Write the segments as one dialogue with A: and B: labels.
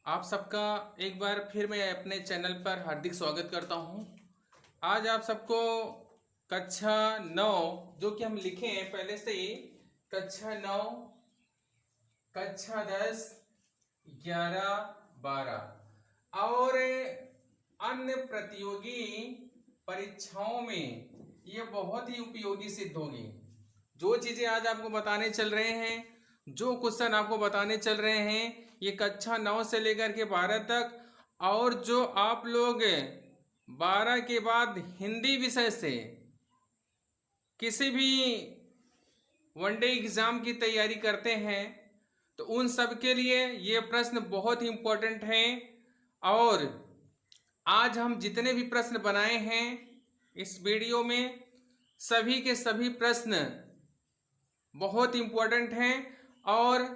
A: आप सबका एक बार फिर मैं अपने चैनल पर हार्दिक स्वागत करता हूं। आज आप सबको कक्षा 9 जो कि हम लिखे हैं पहले से ही, कक्षा 9, कक्षा 10, 11, 12 और अन्य प्रतियोगी परीक्षाओं में ये बहुत ही उपयोगी सिद्ध होगी। जो चीज़ें आज आपको बताने चल रहे हैं, जो क्वेश्चन आपको बताने चल रहे हैं, ये कक्षा 9 से लेकर के 12 तक, और जो आप लोग 12 के बाद हिंदी विषय से किसी भी वनडे एग्जाम की तैयारी करते हैं तो उन सब के लिए ये प्रश्न बहुत ही इम्पोर्टेंट हैं। और आज हम जितने भी प्रश्न बनाए हैं इस वीडियो में, सभी के सभी प्रश्न बहुत इम्पोर्टेंट हैं और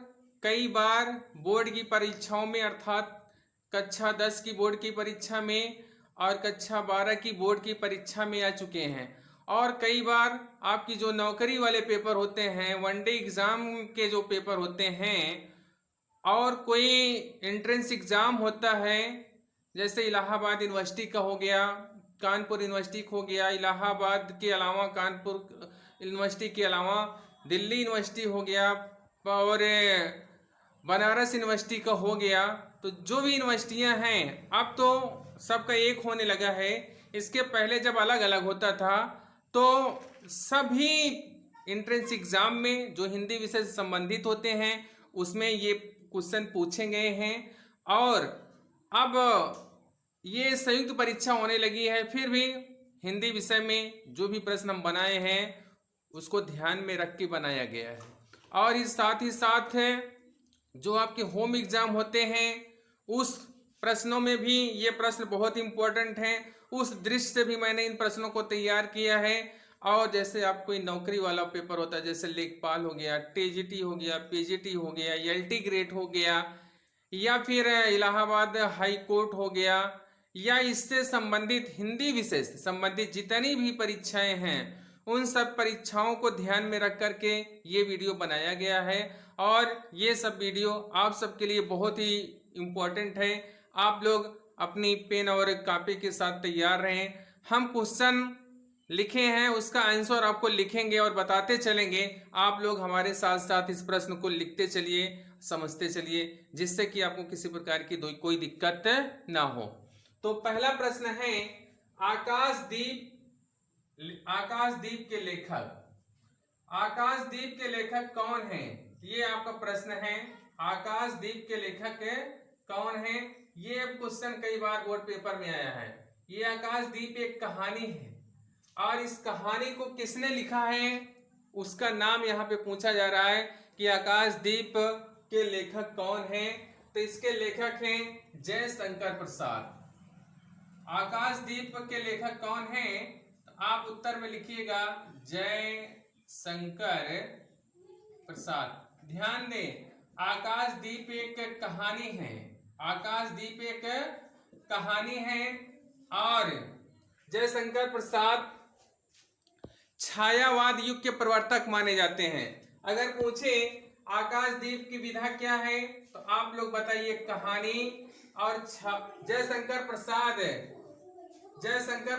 A: कई बार बोर्ड की परीक्षाओं में, अर्थात कक्षा 10 की बोर्ड की परीक्षा में और कक्षा 12 की बोर्ड की परीक्षा में आ चुके हैं। और कई बार आपकी जो नौकरी वाले पेपर होते हैं, वनडे एग्ज़ाम के जो पेपर होते हैं, और कोई एंट्रेंस एग्ज़ाम होता है, जैसे इलाहाबाद यूनिवर्सिटी का हो गया, कानपुर यूनिवर्सिटी हो गया, इलाहाबाद के अलावा कानपुर यूनिवर्सिटी के अलावा दिल्ली यूनिवर्सिटी हो गया और बनारस यूनिवर्सिटी का हो गया। तो जो भी यूनिवर्सिटियां हैं अब तो सबका एक होने लगा है। इसके पहले जब अलग अलग होता था तो सभी एंट्रेंस एग्जाम में जो हिंदी विषय से संबंधित होते हैं उसमें ये क्वेश्चन पूछे गए हैं। और अब ये संयुक्त परीक्षा होने लगी है, फिर भी हिंदी विषय में जो भी प्रश्न हम बनाए हैं उसको ध्यान में रख के बनाया गया है। और इस साथ ही साथ जो आपके होम एग्जाम होते हैं उस प्रश्नों में भी ये प्रश्न बहुत इंपॉर्टेंट हैं। उस दृष्टि से भी मैंने इन प्रश्नों को तैयार किया है। और जैसे आप कोई नौकरी वाला पेपर होता है, जैसे लेखपाल हो गया, टीजीटी हो गया, पीजीटी हो गया, एलटी ग्रेड हो गया, या फिर इलाहाबाद हाई कोर्ट हो गया, या इससे संबंधित हिंदी विषय से संबंधित जितनी भी परीक्षाएं हैं उन सब परीक्षाओं को ध्यान में रख करके ये वीडियो बनाया गया है। और ये सब वीडियो आप सबके लिए बहुत ही इम्पोर्टेंट है। आप लोग अपनी पेन और कॉपी के साथ तैयार रहें। हम क्वेश्चन लिखे हैं, उसका आंसर आपको लिखेंगे और बताते चलेंगे। आप लोग हमारे साथ साथ इस प्रश्न को लिखते चलिए, समझते चलिए, जिससे कि आपको किसी प्रकार की कोई दिक्कत ना हो। तो पहला प्रश्न है, आकाशदीप के लेखक, आकाशदीप के लेखक कौन है? ये आपका प्रश्न है, आकाशदीप के लेखक कौन है? ये क्वेश्चन कई बार बोर्ड पेपर में आया है। ये आकाशदीप एक कहानी है और इस कहानी को किसने लिखा है उसका नाम यहाँ पे पूछा जा रहा है कि आकाशदीप के लेखक कौन है। तो इसके लेखक हैं जयशंकर प्रसाद। आकाशदीप के लेखक कौन है? तो आप उत्तर में लिखिएगा जयशंकर प्रसाद। ध्यान दें, आकाशदीप एक कहानी है, आकाशदीप एक कहानी है और जयशंकर प्रसाद छायावाद युग के प्रवर्तक माने जाते हैं। अगर पूछे आकाशदीप की विधा क्या है तो आप लोग बताइए कहानी। और जयशंकर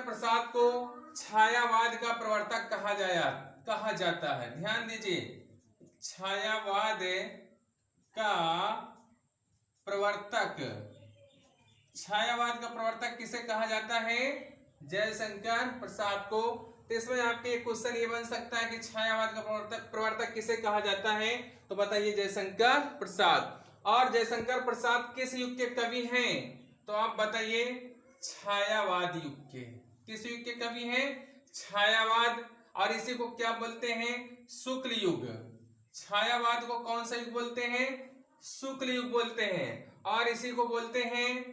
A: प्रसाद को छायावाद का प्रवर्तक कहा जाता है। ध्यान दीजिए, छायावाद का प्रवर्तक, छायावाद का प्रवर्तक किसे कहा जाता है? जयशंकर प्रसाद को। तो इसमें आपके एक क्वेश्चन ये बन सकता है कि छायावाद का प्रवर्तक किसे कहा जाता है? तो बताइए जयशंकर प्रसाद। और जयशंकर प्रसाद किस युग के कवि हैं? तो आप बताइए छायावाद युग के। किस युग के कवि हैं? छायावाद। और इसी को क्या बोलते हैं? शुक्ल युग। छायावाद को कौन सा युग बोलते हैं? शुक्ल युग बोलते हैं। और इसी को बोलते हैं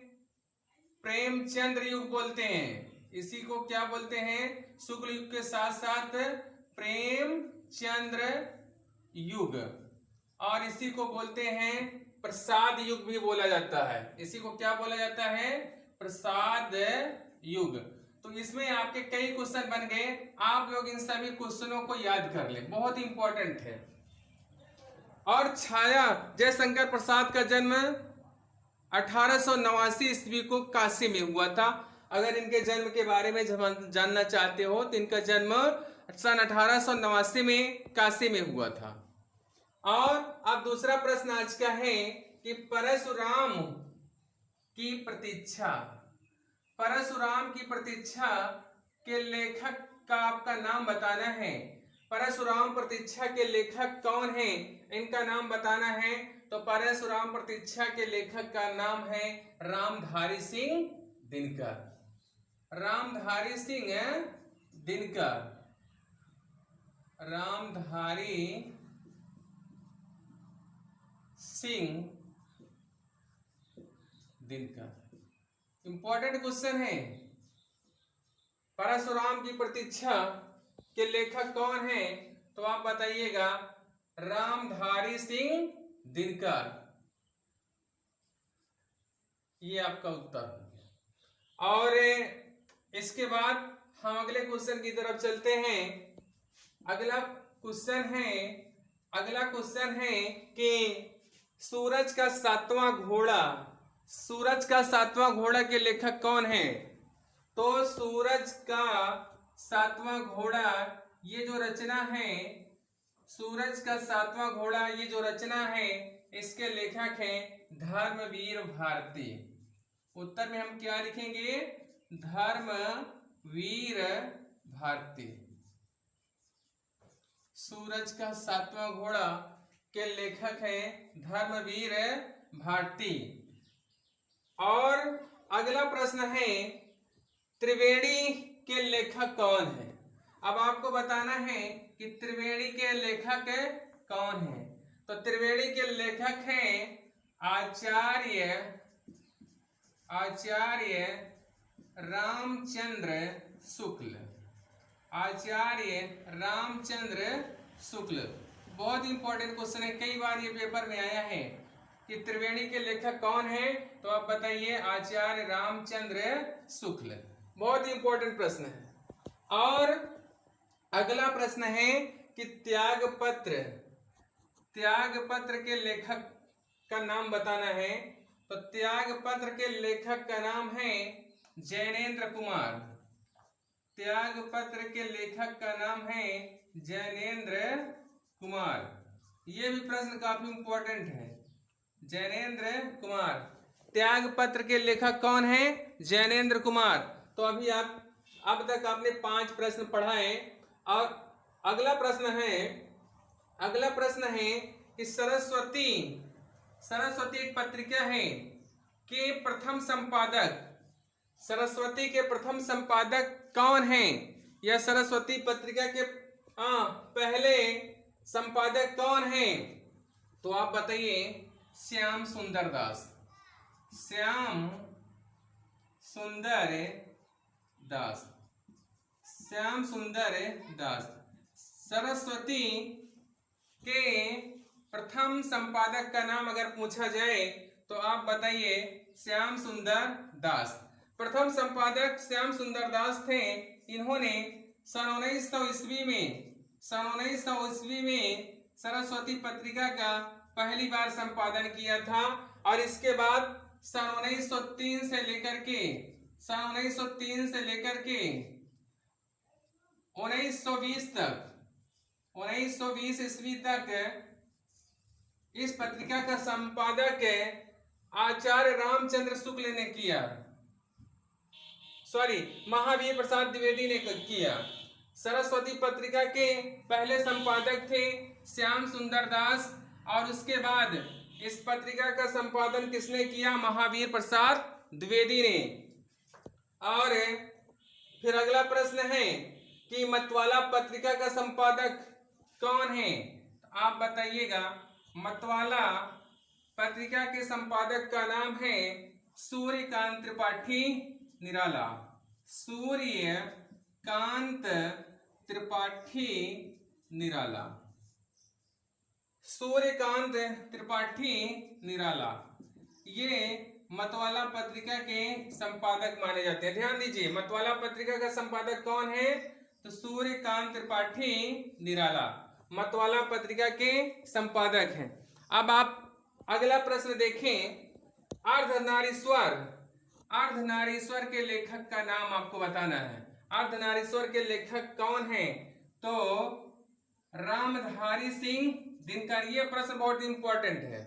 A: प्रेमचंद्र युग बोलते हैं। इसी को क्या बोलते हैं? शुक्ल युग के साथ साथ प्रेमचंद्र युग। और इसी को बोलते हैं प्रसाद युग भी बोला जाता है। इसी को क्या बोला जाता है? प्रसाद युग। तो इसमें आपके कई क्वेश्चन बन गए। आप लोग इन सभी क्वेश्चनों को याद कर लें, बहुत इंपॉर्टेंट है। और जयशंकर प्रसाद का जन्म 1889 ईस्वी को काशी में हुआ था। अगर इनके जन्म के बारे में जानना चाहते हो तो इनका जन्म सन 1889 में काशी में हुआ था। और अब दूसरा प्रश्न आज का है कि परशुराम की प्रतीक्षा, परशुराम की प्रतीक्षा के लेखक का आपका नाम बताना है। परशुराम प्रतीक्षा के लेखक कौन है, इनका नाम बताना है। तो परशुराम प्रतीक्षा के लेखक का नाम है रामधारी सिंह दिनकर। रामधारी सिंह दिनकर, रामधारी सिंह दिनकर। इंपॉर्टेंट क्वेश्चन है, परशुराम की प्रतीक्षा के लेखक कौन है, तो आप बताइएगा रामधारी सिंह दिनकर। ये आपका उत्तर हो गया। और इसके बाद हम अगले क्वेश्चन की तरफ चलते हैं। अगला क्वेश्चन है कि सूरज का सातवां घोड़ा, सूरज का सातवां घोड़ा के लेखक कौन है। तो सूरज का सातवां घोड़ा ये जो रचना है, सूरज का सातवां घोड़ा ये जो रचना है, इसके लेखक हैं धर्मवीर भारती। उत्तर में हम क्या लिखेंगे, धर्मवीर भारती। सूरज का सातवां घोड़ा के लेखक हैं धर्मवीर भारती। और अगला प्रश्न है त्रिवेणी के लेखक कौन है। अब आपको बताना है कि त्रिवेणी के लेखक कौन है। तो त्रिवेणी के लेखक हैं आचार्य रामचंद्र शुक्ल। आचार्य रामचंद्र शुक्ल। बहुत इंपॉर्टेंट क्वेश्चन है, कई बार ये पेपर में आया है कि त्रिवेणी के लेखक कौन है। तो आप बताइए आचार्य रामचंद्र शुक्ल। बहुत इंपॉर्टेंट प्रश्न है। और अगला प्रश्न है कि त्यागपत्र के लेखक का नाम बताना है। तो त्यागपत्र के लेखक का नाम है जैनेन्द्र कुमार। त्यागपत्र के लेखक का नाम है जैनेन्द्र कुमार। ये भी प्रश्न काफी इंपॉर्टेंट है, जैनेन्द्र कुमार। त्यागपत्र के लेखक कौन है, जैनेन्द्र कुमार। तो अभी अब तक आपने 5 प्रश्न पढ़ाए। और अगला प्रश्न है कि सरस्वती एक पत्रिका है के प्रथम संपादक, सरस्वती के प्रथम संपादक कौन है, या सरस्वती पत्रिका के पहले संपादक कौन है। तो आप बताइए श्याम सुंदर दास। श्याम सुंदर दास। सरस्वती के प्रथम संपादक का नाम अगर पूछा जाए तो आप बताइए श्याम सुंदर दास। प्रथम संपादक श्याम सुंदर दास थे। इन्होंने सन 1900 ईस्वी में सरस्वती पत्रिका का पहली बार संपादन किया था। और इसके बाद सन 1903 से लेकर के 1920 ईस्वी तक इस पत्रिका का संपादक आचार्य रामचंद्र शुक्ल ने किया, महावीर प्रसाद द्विवेदी ने किया। सरस्वती पत्रिका के पहले संपादक थे श्याम सुंदर दास। और उसके बाद इस पत्रिका का संपादन किसने किया, महावीर प्रसाद द्विवेदी ने। और फिर अगला प्रश्न है कि मतवाला पत्रिका का संपादक कौन है। आप बताइएगा मतवाला पत्रिका के संपादक का नाम है सूर्यकांत त्रिपाठी निराला। सूर्यकांत त्रिपाठी निराला। सूर्यकांत त्रिपाठी निराला ये मतवाला पत्रिका के संपादक माने जाते हैं। ध्यान दीजिए मतवाला पत्रिका का संपादक कौन है, तो सूर्यकांत त्रिपाठी निराला मतवाला पत्रिका के संपादक हैं। अब आप अगला प्रश्न देखें अर्धनारीश्वर, अर्धनारीश्वर के लेखक का नाम आपको बताना है। अर्धनारीश्वर के लेखक कौन है? तो रामधारी सिंह दिनकर। ये प्रश्न बहुत इंपॉर्टेंट है।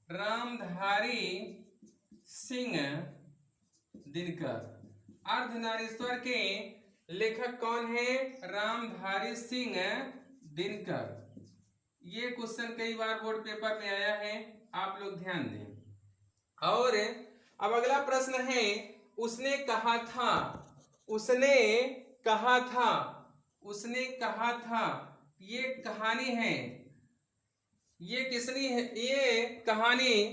A: रामधारी सिंह दिनकर। अर्धनारीश्वर के लेखक कौन है? रामधारी सिंह दिनकर। ये क्वेश्चन कई बार बोर्ड पेपर में आया है, आप लोग ध्यान दें। और अब अगला प्रश्न है, उसने कहा था, उसने कहा था, उसने कहा था। ये कहानी है, ये किसने है? ये कहानी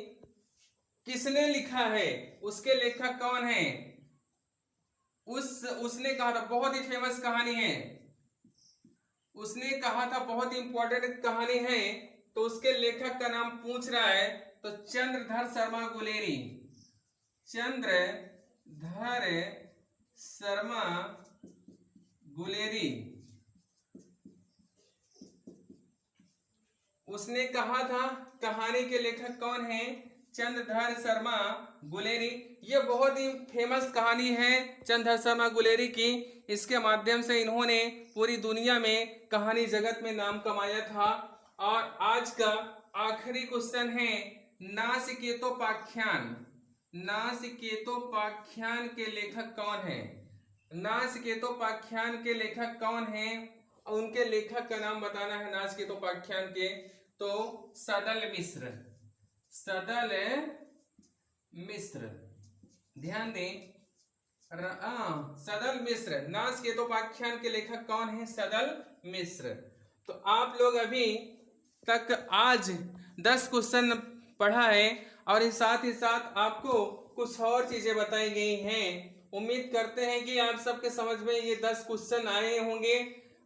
A: किसने लिखा है? उसके लेखक कौन है? उसने कहा था बहुत ही फेमस कहानी है। उसने कहा था बहुत इंपॉर्टेंट कहानी है, तो उसके लेखक का नाम पूछ रहा है। तो चंद्रधर शर्मा गुलेरी, चंद्रधर शर्मा गुलेरी। उसने कहा था कहानी के लेखक कौन है? चंद्रधर शर्मा गुलेरी। ये बहुत ही फेमस कहानी है चंद्रधर शर्मा गुलेरी की। इसके माध्यम से इन्होंने पूरी दुनिया में कहानी जगत में नाम कमाया था। और आज का आखिरी क्वेश्चन है, नासिकेतोपाख्यान, नासिकेतोपाख्यान के लेखक कौन है? नासिकेतोपाख्यान के लेखक कौन है? उनके लेखक का नाम बताना है नासिकेतोपाख्यान के। तो सदल मिश्र, सदल मिश्र। ध्यान दें, सदल मिश्र। नासिकेतोपाख्यान के लेखक कौन है? सदल मिश्र। तो आप लोग अभी तक आज 10 क्वेश्चन पढ़ा है और साथ ही साथ आपको कुछ और चीजें बताई गई हैं। उम्मीद करते हैं कि आप सबके समझ में ये 10 क्वेश्चन आए होंगे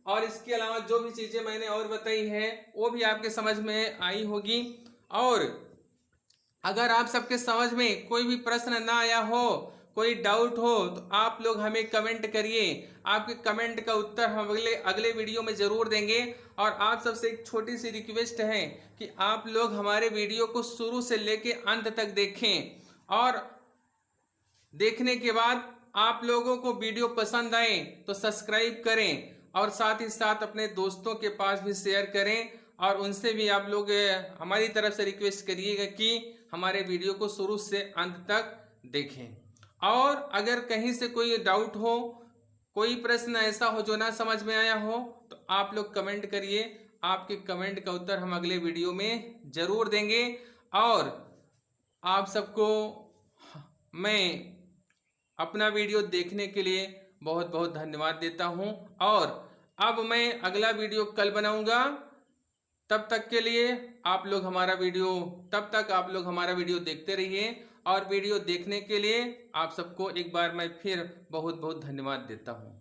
A: और इसके अलावा जो भी चीजें मैंने और बताई है वो भी आपके समझ में आई होगी। और अगर आप सबके समझ में कोई भी प्रश्न ना आया हो, कोई डाउट हो, तो आप लोग हमें कमेंट करिए। आपके कमेंट का उत्तर हम अगले वीडियो में जरूर देंगे। और आप सबसे एक छोटी सी रिक्वेस्ट है कि आप लोग हमारे वीडियो को शुरू से लेके अंत तक देखें और देखने के बाद आप लोगों को वीडियो पसंद आए तो सब्सक्राइब करें और साथ ही साथ अपने दोस्तों के पास भी शेयर करें। और उनसे भी आप लोग हमारी तरफ से रिक्वेस्ट करिएगा कि हमारे वीडियो को शुरू से अंत तक देखें। और अगर कहीं से कोई डाउट हो, कोई प्रश्न ऐसा हो जो ना समझ में आया हो, तो आप लोग कमेंट करिए। आपके कमेंट का उत्तर हम अगले वीडियो में जरूर देंगे। और आप सबको मैं अपना वीडियो देखने के लिए बहुत बहुत धन्यवाद देता हूं। और अब मैं अगला वीडियो कल बनाऊंगा। तब तक के लिए आप लोग हमारा वीडियो देखते रहिए। और वीडियो देखने के लिए आप सबको एक बार मैं फिर बहुत बहुत धन्यवाद देता हूं।